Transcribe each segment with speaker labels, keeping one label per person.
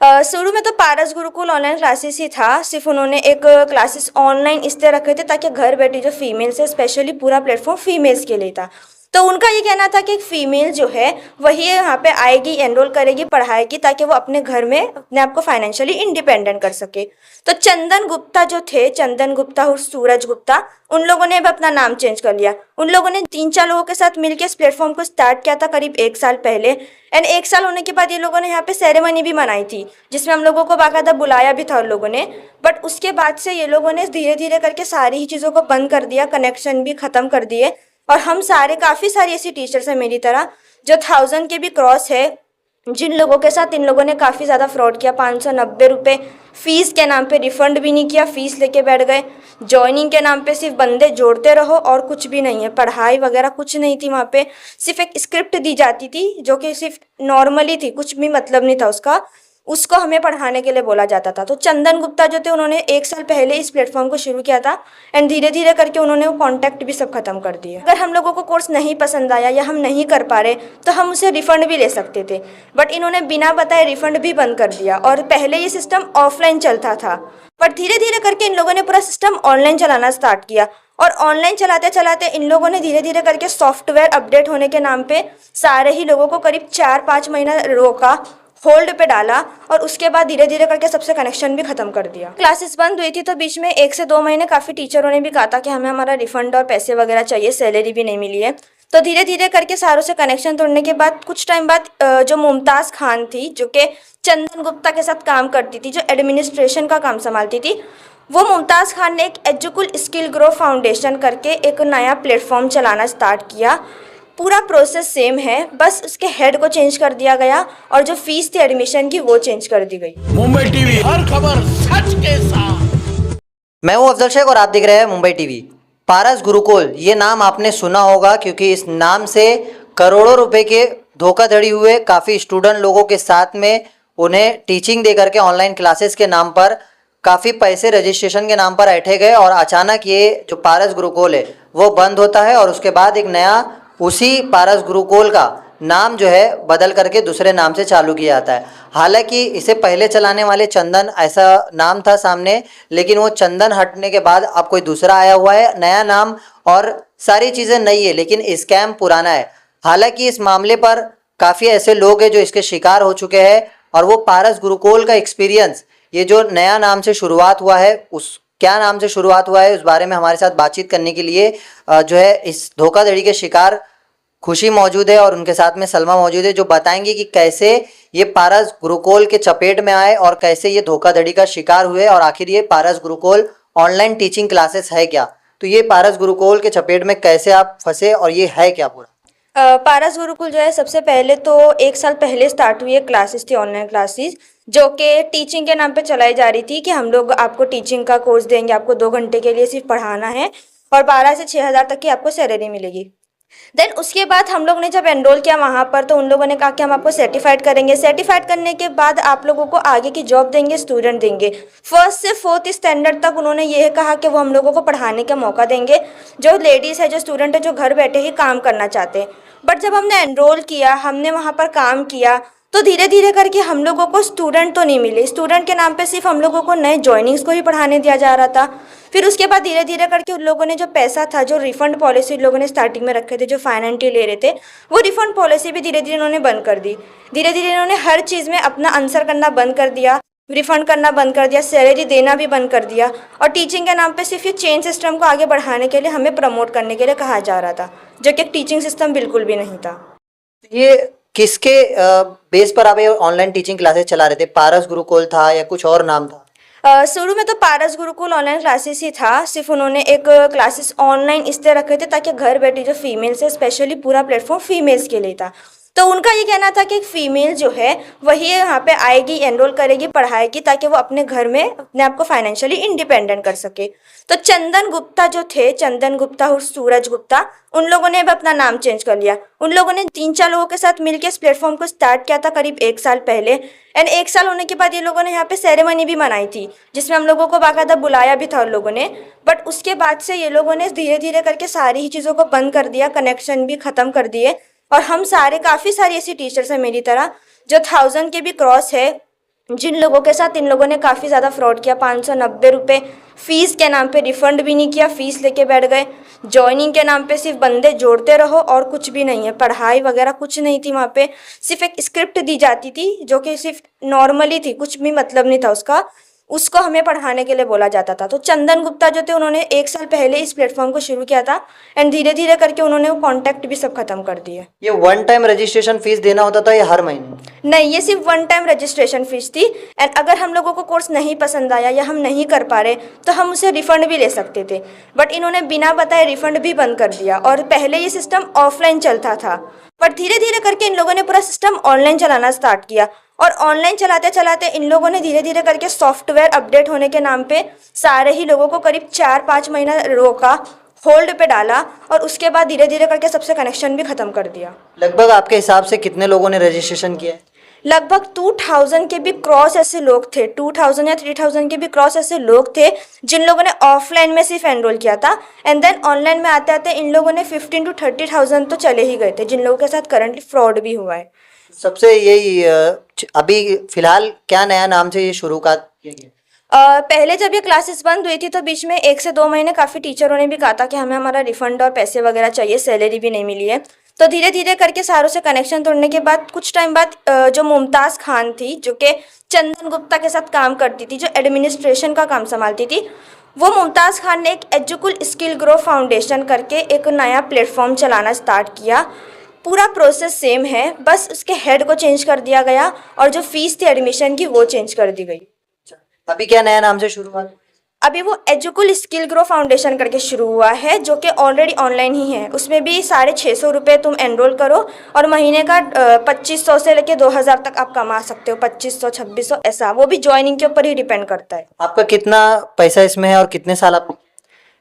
Speaker 1: शुरू में तो पारस गुरुकुल ऑनलाइन क्लासेस ही था। सिर्फ उन्होंने एक क्लासेस ऑनलाइन इसलिए रखे थे ताकि घर बैठी जो फीमेल्स है, स्पेशली पूरा प्लेटफॉर्म फीमेल्स के लिए था। तो उनका ये कहना था कि एक फीमेल जो है वही यहाँ पे आएगी, एनरोल करेगी, पढ़ाएगी, ताकि वो अपने घर में अपने आप को फाइनेंशियली इंडिपेंडेंट कर सके। तो चंदन गुप्ता जो थे, चंदन गुप्ता और सूरज गुप्ता, उन लोगों ने भी अपना नाम चेंज कर लिया। उन लोगों ने 3-4 लोगों के साथ मिलकर इस प्लेटफॉर्म को स्टार्ट किया था करीब 1 साल पहले। एंड 1 साल होने के बाद ये लोगों ने यहाँ पे सेरेमनी भी मनाई थी, जिसमें हम लोगों को बाकायदा बुलाया भी था उन लोगों ने। बट उसके बाद से ये लोगों ने धीरे धीरे करके सारी ही चीज़ों को बंद कर दिया, कनेक्शन भी ख़त्म कर दिए। और हम सारे, काफ़ी सारी ऐसी टीचर्स हैं मेरी तरह जो 1000 के भी क्रॉस है, जिन लोगों के साथ इन लोगों ने काफ़ी ज़्यादा फ्रॉड किया। 590 रुपये फ़ीस के नाम पे रिफ़ंड भी नहीं किया, फ़ीस लेके बैठ गए। जॉइनिंग के नाम पे सिर्फ बंदे जोड़ते रहो और कुछ भी नहीं है, पढ़ाई वगैरह कुछ नहीं थी वहाँ पे। सिर्फ एक स्क्रिप्ट दी जाती थी जो कि सिर्फ नॉर्मली थी, कुछ भी मतलब नहीं था उसका, उसको हमें पढ़ाने के लिए बोला जाता था। तो चंदन गुप्ता जो थे उन्होंने 1 साल पहले इस प्लेटफॉर्म को शुरू किया था एंड धीरे धीरे करके उन्होंने वो कॉन्टैक्ट भी सब खत्म कर दिए। अगर हम लोगों को कोर्स नहीं पसंद आया या हम नहीं कर पा रहे तो हम उसे रिफंड भी ले सकते थे, बट इन्होंने बिना बताए रिफंड भी बंद कर दिया। और पहले ये सिस्टम ऑफलाइन चलता था, बट धीरे धीरे करके इन लोगों ने पूरा सिस्टम ऑनलाइन चलाना स्टार्ट किया। और ऑनलाइन चलाते चलाते इन लोगों ने धीरे धीरे करके सॉफ्टवेयर अपडेट होने के नाम पे सारे ही लोगों को करीब 4-5 महीना रोका, होल्ड पे डाला, और उसके बाद धीरे धीरे करके सबसे कनेक्शन भी खत्म कर दिया। क्लासेस बंद हुई थी तो बीच में 1 से 2 महीने काफ़ी टीचरों ने भी कहा था कि हमें हमारा रिफंड और पैसे वगैरह चाहिए, सैलरी भी नहीं मिली है। तो धीरे धीरे करके सारों से कनेक्शन तोड़ने के बाद कुछ टाइम बाद जो मुमताज़ खान थी, जो कि चंदन गुप्ता के साथ काम करती थी, जो एडमिनिस्ट्रेशन का काम संभालती थी, वो मुमताज़ खान ने एक एजुकुल स्किल ग्रो फाउंडेशन करके एक नया प्लेटफॉर्म चलाना स्टार्ट किया। पूरा प्रोसेस सेम है, बस उसके हेड को चेंज कर दिया गया और जो फीस थी एडमिशन की वो चेंज कर दी गई।
Speaker 2: मुंबई टीवी, हर खबर सच के साथ।
Speaker 3: मैं हूं अफजल शेख और आप देख रहे हैं मुंबई टीवी। पारस गुरुकुल, ये नाम आपने सुना होगा क्योंकि इस नाम से करोड़ों रुपए के धोखाधड़ी हुए। काफ़ी स्टूडेंट लोगों के साथ में उन्हें टीचिंग दे करके ऑनलाइन क्लासेस के नाम पर काफ़ी पैसे रजिस्ट्रेशन के नाम पर ऐंठे गए और अचानक ये जो पारस गुरुकुल है वो बंद होता है और उसके बाद एक नया उसी पारस गुरुकुल का नाम जो है बदल करके दूसरे नाम से चालू किया जाता है। हालांकि इसे पहले चलाने वाले चंदन ऐसा नाम था सामने, लेकिन वो चंदन हटने के बाद अब कोई दूसरा आया हुआ है, नया नाम और सारी चीज़ें नई है, लेकिन स्कैम पुराना है। हालांकि इस मामले पर काफ़ी ऐसे लोग हैं जो इसके शिकार हो चुके हैं और वो पारस गुरुकुल का एक्सपीरियंस, ये जो नया नाम से शुरुआत हुआ है, उस क्या नाम से शुरुआत हुआ है उस बारे में हमारे साथ बातचीत करने के लिए जो है इस धोखाधड़ी के शिकार खुशी मौजूद है और उनके साथ में सलमा मौजूद है, जो बताएंगे कि कैसे ये पारस गुरुकुल के चपेट में आए और कैसे ये धोखाधड़ी का शिकार हुए और आखिर ये पारस गुरुकुल ऑनलाइन टीचिंग क्लासेस है क्या। तो ये पारस गुरुकुल के चपेट में कैसे आप फंसे और ये है क्या पूरा?
Speaker 1: पारस गुरुकुल जो है सबसे पहले तो 1 साल पहले स्टार्ट हुई है, क्लासेस थी ऑनलाइन क्लासेस जो कि टीचिंग के नाम पे चलाई जा रही थी कि हम लोग आपको टीचिंग का कोर्स देंगे, आपको 2 घंटे के लिए सिर्फ पढ़ाना है और 12 से 6 हज़ार तक की आपको सैलरी मिलेगी। देन उसके बाद हम लोग ने जब एनरोल किया वहाँ पर तो उन लोगों ने कहा कि हम आपको सर्टिफाइड करेंगे, सर्टिफाइड करने के बाद आप लोगों को आगे की जॉब देंगे, स्टूडेंट देंगे। 1st से 4th स्टैंडर्ड तक उन्होंने ये कहा कि वो हम लोगों को पढ़ाने का मौका देंगे, जो लेडीज़ है, जो स्टूडेंट है, जो घर बैठे ही काम करना चाहते हैं। बट जब हमने एनरोल किया, हमने वहाँ पर काम किया, तो धीरे धीरे करके हम लोगों को स्टूडेंट तो नहीं मिले। स्टूडेंट के नाम पे सिर्फ हम लोगों को नए जॉइनिंग्स को ही पढ़ाने दिया जा रहा था। फिर उसके बाद धीरे धीरे करके उन लोगों ने जो पैसा था, जो रिफंड पॉलिसी उन लोगों ने स्टार्टिंग में रखे थे, जो फाइनेंशियल ले रहे थे, वो रिफंड पॉलिसी भी धीरे धीरे उन्होंने बंद कर दी। धीरे धीरे इन्होंने हर चीज़ में अपना आंसर करना बंद कर दिया, रिफंड करना बंद कर दिया, सैलरी देना भी बंद कर दिया। और टीचिंग के नाम पे सिर्फ ये चेंज सिस्टम को आगे बढ़ाने के लिए, हमें प्रमोट करने के लिए कहा जा रहा था, जो कि एक टीचिंग सिस्टम बिल्कुल भी नहीं था।
Speaker 3: ये किसके बेस पर आप ये ऑनलाइन टीचिंग क्लासेस चला रहे थे? पारस गुरुकुल था या कुछ और नाम था?
Speaker 1: शुरू में तो पारस गुरुकुल ऑनलाइन क्लासेस ही था। सिर्फ उन्होंने एक क्लासेस ऑनलाइन इसलिए रखे थे ताकि घर बैठी जो फीमेल्स है, स्पेशली पूरा प्लेटफॉर्म फीमेल्स के लिए था। तो उनका ये कहना था कि एक फ़ीमेल जो है वही यहाँ पे आएगी, एनरोल करेगी, पढ़ाएगी, ताकि वो अपने घर में अपने आप को फाइनेंशियली इंडिपेंडेंट कर सके। तो चंदन गुप्ता जो थे, चंदन गुप्ता और सूरज गुप्ता, उन लोगों ने भी अपना नाम चेंज कर लिया। उन लोगों ने 3-4 लोगों के साथ मिलकर इस प्लेटफॉर्म को स्टार्ट किया था करीब 1 साल पहले। एंड 1 साल होने के बाद ये लोगों ने यहाँ पे सेरेमनी भी मनाई थी, जिसमें हम लोगों को बाकायदा बुलाया भी था उन लोगों ने। बट उसके बाद से ये लोगों ने धीरे धीरे करके सारी ही चीज़ों को बंद कर दिया, कनेक्शन भी ख़त्म कर दिए। और हम सारे, काफ़ी सारी ऐसी टीचर्स हैं मेरी तरह जो 1000 के भी क्रॉस है, जिन लोगों के साथ इन लोगों ने काफ़ी ज़्यादा फ्रॉड किया, 590 रुपये फ़ीस के नाम पे रिफ़ंड भी नहीं किया, फ़ीस लेके बैठ गए। जॉइनिंग के नाम पे सिर्फ बंदे जोड़ते रहो और कुछ भी नहीं है, पढ़ाई वगैरह कुछ नहीं थी वहाँ पे। सिर्फ एक स्क्रिप्ट दी जाती थी जो कि सिर्फ नॉर्मली थी, कुछ भी मतलब नहीं था उसका, उसको हमें पढ़ाने के लिए बोला जाता था। तो चंदन गुप्ता जो थे उन्होंने 1 साल पहले इस प्लेटफॉर्म को शुरू किया था एंड धीरे धीरे करके उन्होंने वो कॉन्टैक्ट भी सब खत्म कर दिए।
Speaker 3: ये वन टाइम रजिस्ट्रेशन फीस देना होता था या हर महीने?
Speaker 1: नहीं, ये सिर्फ वन टाइम रजिस्ट्रेशन फीस थी एंड अगर हम लोगों को कोर्स नहीं पसंद आया या हम नहीं कर पा रहे तो हम उसे रिफ़ंड भी ले सकते थे, बट इन्होंने बिना बताए रिफ़ंड भी बंद कर दिया। और पहले ये सिस्टम ऑफलाइन चलता था, बट धीरे धीरे करके इन लोगों ने पूरा सिस्टम ऑनलाइन चलाना स्टार्ट किया और ऑनलाइन चलाते चलाते इन लोगों ने धीरे धीरे करके सॉफ्टवेयर अपडेट होने के नाम पे सारे ही लोगों को करीब 4-5 महीना रोका, होल्ड पे डाला और उसके बाद धीरे धीरे करके सबसे कनेक्शन भी ख़त्म कर दिया।
Speaker 3: लगभग आपके हिसाब से कितने लोगों ने रजिस्ट्रेशन किया है?
Speaker 1: लगभग 2000 के भी क्रॉस ऐसे लोग थे, 2000 या 3000 के भी क्रॉस ऐसे लोग थे जिन लोगों ने ऑफलाइन में सिर्फ एनरोल किया था एंड देन ऑनलाइन में आते आते इन लोगों ने 15 to 30,000 तो चले ही गए थे, जिन लोगों के साथ करंटली फ्रॉड भी हुआ है।
Speaker 3: सबसे यही अभी फिलहाल क्या नया नाम से ये शुरुआत किया गया?
Speaker 1: पहले जब ये क्लासेस बंद हुई थी तो बीच में 1 से 2 महीने काफ़ी टीचरों ने भी कहा था कि हमें हमारा रिफंड और पैसे वगैरह चाहिए, सैलरी भी नहीं मिली है। तो धीरे धीरे करके सारों से कनेक्शन तोड़ने के बाद कुछ टाइम बाद जो मुमताज़ खान थी जो कि चंदन गुप्ता के साथ काम करती थी, जो एडमिनिस्ट्रेशन का काम संभालती थी, वो मुमताज़ खान ने एक एजुकुल स्किल ग्रो फाउंडेशन करके एक नया प्लेटफॉर्म चलाना स्टार्ट किया। पूरा प्रोसेस सेम है, बस उसके हेड को चेंज कर दिया गया और जो फीस थी एडमिशन की वो चेंज कर दी गई।
Speaker 3: अभी क्या नया नाम से शुरुआत?
Speaker 1: अभी वो एजुकुल स्किल ग्रो फाउंडेशन करके शुरू हुआ है जो कि ऑलरेडी ऑनलाइन ही है। उसमें भी 650 रुपये तुम एनरोल करो और महीने का 2500 से लेके 2000 तक आप कमा सकते हो, 2500 2600 ऐसा, वो भी ज्वाइनिंग के ऊपर ही डिपेंड करता है।
Speaker 3: आपका कितना पैसा इसमें है और कितने साल आप?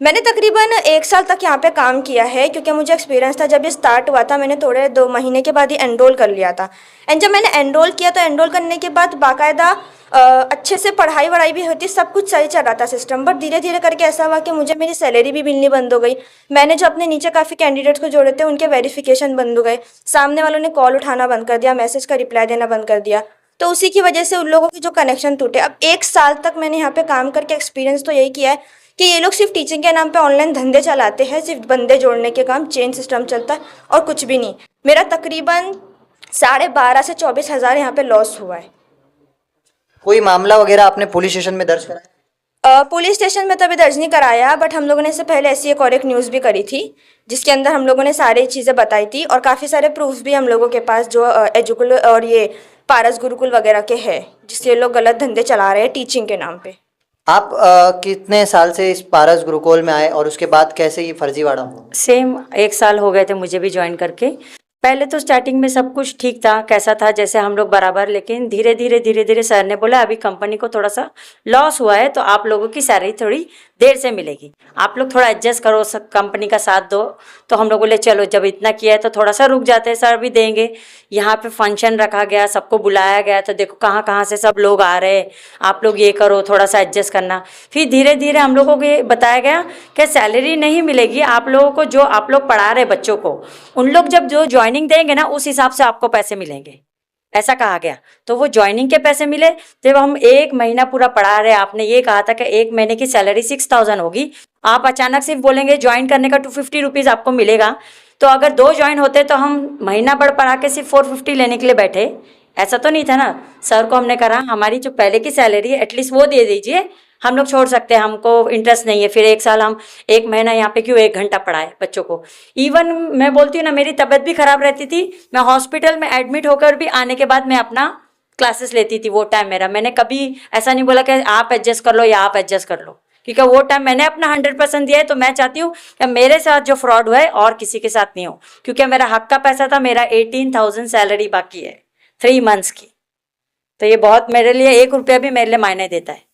Speaker 1: मैंने तकरीबन 1 साल तक यहाँ पे काम किया है क्योंकि मुझे एक्सपीरियंस था। जब ये स्टार्ट हुआ था मैंने थोड़े 2 महीने के बाद ही एनरोल कर लिया था एंड जब मैंने एनरोल किया तो एनरोल करने के बाद बाकायदा अच्छे से पढ़ाई वढ़ाई भी होती, सब कुछ सही चल रहा था सिस्टम। बट धीरे धीरे करके ऐसा हुआ कि मुझे मेरी सैलरी भी मिलनी बंद हो गई। मैंने जो अपने नीचे काफ़ी कैंडिडेट्स को जोड़े थे उनके वेरिफिकेशन बंद हो गए, सामने वालों ने कॉल उठाना बंद कर दिया, मैसेज का रिप्लाई देना बंद कर दिया, तो उसी की वजह से उन लोगों की जो कनेक्शन टूटे। अब 1 साल तक मैंने यहाँ पे काम करके एक्सपीरियंस तो यही किया है कि ये लोग सिर्फ टीचिंग के नाम पे ऑनलाइन धंधे चलाते हैं, सिर्फ बंदे जोड़ने के काम, चेन सिस्टम चलता है और कुछ भी नहीं। मेरा तकरीबन 12.5 से 24 हज़ार यहाँ पे लॉस हुआ है।
Speaker 3: कोई मामला वगैरह आपने पुलिस स्टेशन में दर्ज कराया?
Speaker 1: पुलिस स्टेशन में तो अभी दर्ज नहीं कराया, बट हम लोगों ने इससे पहले ऐसी एक और एक न्यूज़ भी करी थी जिसके अंदर हम लोगों ने सारी चीज़ें बताई थी और काफ़ी सारे प्रूफ भी हम लोगों के पास जो एजुकुल और ये पारस गुरुकुल वगैरह के हैं जिससे लोग गलत धंधे चला रहे हैं टीचिंग के नाम पे।
Speaker 3: आप कितने साल से इस पारस गुरुकुल में आए और उसके बाद कैसे ये फर्जीवाड़ा हुआ?
Speaker 4: सेम 1 साल हो गए थे मुझे भी ज्वाइन करके। पहले तो स्टार्टिंग में सब कुछ ठीक था, कैसा था जैसे हम लोग बराबर, लेकिन धीरे धीरे सर ने बोला अभी कंपनी को थोड़ा सा लॉस हुआ है तो आप लोगों की सैलरी थोड़ी देर से मिलेगी, आप लोग थोड़ा एडजस्ट करो, कंपनी का साथ दो। तो हम लोग बोले चलो जब इतना किया है तो थोड़ा सा रुक जाते हैं, सर भी देंगे। यहाँ पे फंक्शन रखा गया, सबको बुलाया गया, तो देखो कहाँ कहाँ से सब लोग आ रहे हैं, आप लोग ये करो, थोड़ा सा एडजस्ट करना। फिर धीरे धीरे हम लोगों को ये बताया गया कि सैलरी नहीं मिलेगी, आप लोगों को जो आप लोग पढ़ा रहे बच्चों को, उन लोग जब जो ज्वाइनिंग देंगे ना उस हिसाब से आपको पैसे मिलेंगे, ऐसा कहा गया। तो वो ज्वाइनिंग के पैसे मिले। जब हम 1 महीना पूरा पढ़ा रहे, आपने ये कहा था कि 1 महीने की सैलरी 6000 होगी, आप अचानक सिर्फ बोलेंगे ज्वाइन करने का 250 रुपीज़ आपको मिलेगा। तो अगर 2 ज्वाइन होते तो हम महीना भर पढ़ा के सिर्फ 450 लेने के लिए बैठे, ऐसा तो नहीं था ना। सर को हमने कहा हमारी जो पहले की सैलरी है एटलीस्ट वो दे दीजिए, हम लोग छोड़ सकते हैं, हमको इंटरेस्ट नहीं है। फिर 1 साल हम 1 महीना यहाँ पे क्यों 1 घंटा पढ़ाए बच्चों को। इवन मैं बोलती हूँ ना, मेरी तबीयत भी खराब रहती थी, मैं हॉस्पिटल में एडमिट होकर भी आने के बाद मैं अपना क्लासेस लेती थी। वो टाइम मेरा, मैंने कभी ऐसा नहीं बोला कि आप एडजस्ट कर लो या आप एडजस्ट कर लो, क्योंकि वो टाइम मैंने अपना 100% दिया है। तो मैं चाहती हूँ कि मेरे साथ जो फ्रॉड हुआ है और किसी के साथ नहीं हो, क्योंकि मेरा हक का पैसा था। मेरा 18,000 सैलरी बाकी है 3 मंथ्स की, तो ये बहुत मेरे लिए 1 रुपया भी मेरे लिए मायने देता है,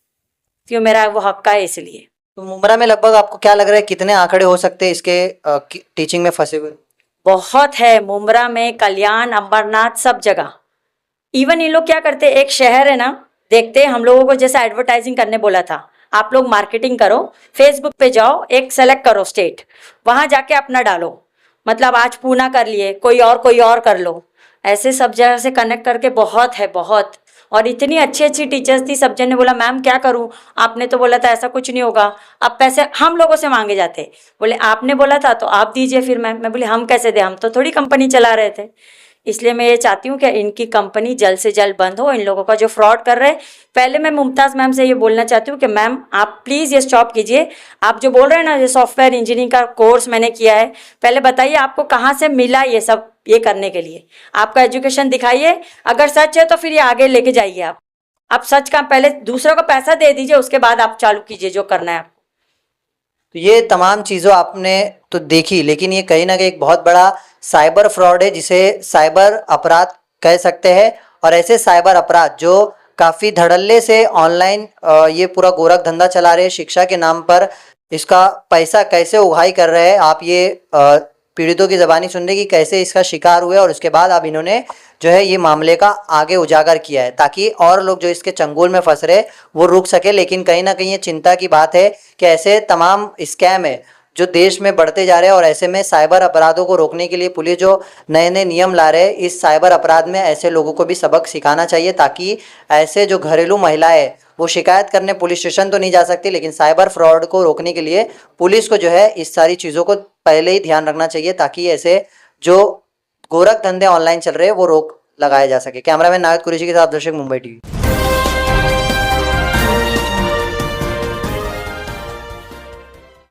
Speaker 4: क्यों मेरा वो हक का है इसलिए।
Speaker 3: तो मुमरा में लगभग आपको क्या लग रहा है कितने आंकड़े हो सकते हैं इसके टीचिंग में फंसे हुए?
Speaker 4: बहुत है, मुमरा में, कल्याण, अंबरनाथ, सब जगह। इवन ये लोग क्या करते हैं, एक शहर है ना, देखते हैं हम लोगों को जैसे एडवर्टाइजिंग करने बोला था, आप लोग मार्केटिंग करो, फेसबुक पे जाओ, एक सेलेक्ट करो स्टेट, वहाँ जाके अपना डालो, मतलब आज पूना कर लिए, कोई और कर लो, ऐसे सब जगह से कनेक्ट करके बहुत है बहुत। और इतनी अच्छी अच्छी टीचर्स थी, सब जन ने बोला मैम क्या करूं, आपने तो बोला था ऐसा कुछ नहीं होगा, अब पैसे हम लोगों से मांगे जाते। बोले आपने बोला था तो आप दीजिए फिर मैम। मैं बोली हम कैसे दें, हम तो थोड़ी कंपनी चला रहे थे। इसलिए मैं ये चाहती हूँ कि इनकी कंपनी जल्द से जल्द बंद हो, इन लोगों का जो फ्रॉड कर रहे हैं। पहले मैं मुमताज़ मैम से ये बोलना चाहती हूँ कि मैम आप प्लीज़ ये स्टॉप कीजिए। आप जो बोल रहे हैं ना ये सॉफ्टवेयर इंजीनियरिंग का कोर्स मैंने किया है, पहले बताइए आपको कहाँ से मिला ये सब, ये करने के लिए आपका एजुकेशन दिखाइए। अगर सच है तो फिर ये आगे लेके जाइए आप सच का पहले दूसरों को पैसा दे दीजिए, उसके बाद आप चालू कीजिए जो करना है आपको।
Speaker 3: तो ये तमाम चीज़ों आपने तो देखी, लेकिन ये कहीं ना कहीं एक बहुत बड़ा साइबर फ्रॉड है जिसे साइबर अपराध कह सकते हैं। और ऐसे साइबर अपराध जो काफ़ी धड़ल्ले से ऑनलाइन ये पूरा गोरख धंधा चला रहे हैं शिक्षा के नाम पर, इसका पैसा कैसे उगाही कर रहे हैं, आप ये पीड़ितों की ज़बानी सुन रहे कि कैसे इसका शिकार हुए और उसके बाद अब इन्होंने जो है ये मामले का आगे उजागर किया है ताकि और लोग जो इसके चंगुल में फंस रहे वो रुक सके। लेकिन कहीं ना कहीं ये चिंता की बात है कि ऐसे तमाम स्कैम है जो देश में बढ़ते जा रहे हैं और ऐसे में साइबर अपराधों को रोकने के लिए पुलिस जो नए नए नियम ला रहे हैं, इस साइबर अपराध में ऐसे लोगों को भी सबक सिखाना चाहिए ताकि ऐसे जो घरेलू महिलाएं वो शिकायत करने पुलिस स्टेशन तो नहीं जा सकती, लेकिन साइबर फ्रॉड को रोकने के लिए पुलिस को जो है इस सारी चीज़ों को पहले ही ध्यान रखना चाहिए ताकि ऐसे जो गोरख धंधे ऑनलाइन चल रहे हैं वो रोक लगाया जा सके। कैमरामैन नायक कुरैशी के साथ दर्शक, मुंबई टीवी।